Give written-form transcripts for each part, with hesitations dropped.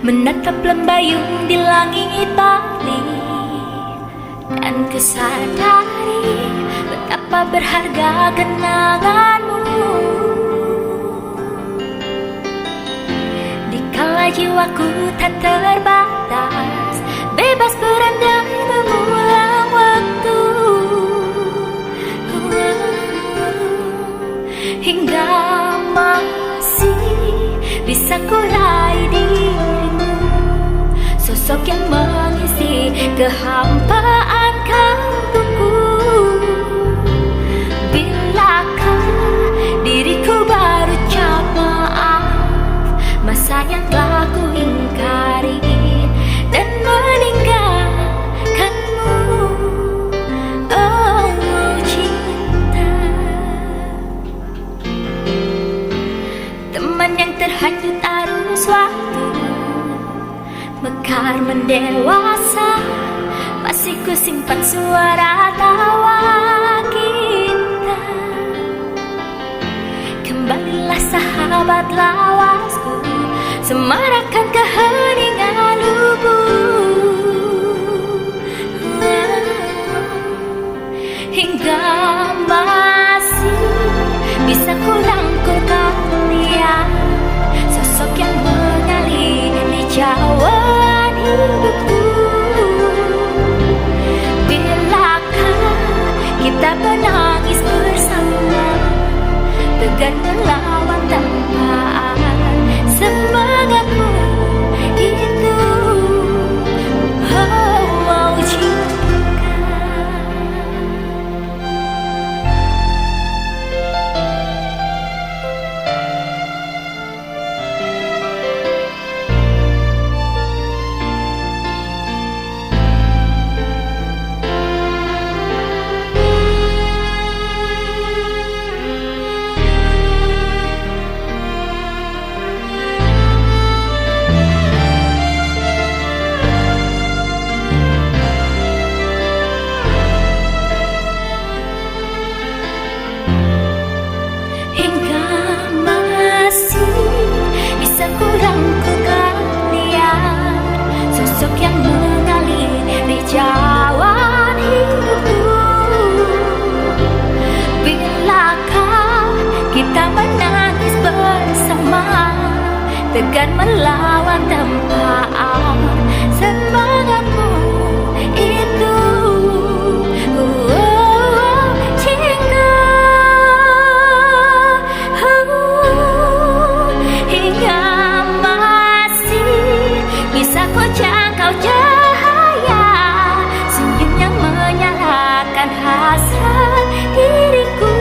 menatap lembayung di langit Bali, dan kusadari betapa berharga kenanganmu. Dikala jiwaku tak terbatas, bebas berandai mengulang waktu, hingga masih bisa kurai dirimu, sosok yang mengisi kehampaan kalbuku. Bilakah diriku berucap maaf masa yang telah ku ingkari dan meninggalkanmu, oh cinta. Teman yang terhanyut arus waktu, mekar mendewasa, masih ku simpan suara tawa kita. Kembalilah sahabat lawasku, semarakkan keheningan lubuk, hingga masih bisa ku rangkul dia, sosok yang mengaliri jauhan hidupku. Bilakah kita menangis bersama, tegar melawan tempaan semangatmu itu, oh cinta. Tegar melawan tempaan semangatmu itu, oh cinta. Hingga masih bisa ku jangkau cahaya senyum yang menyalakan hasrat diriku.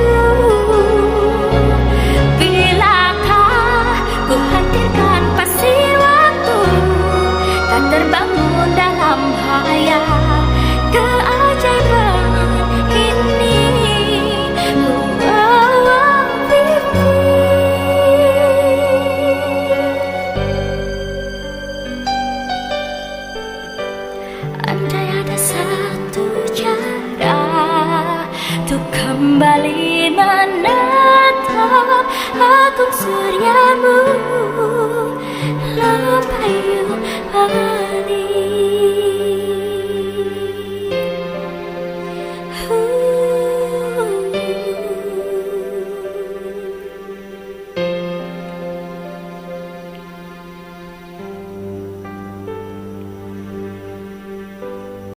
Terbangun dalam hayal keajaiban ini, andai ada satu cara untuk kembali menatap agung suryamu,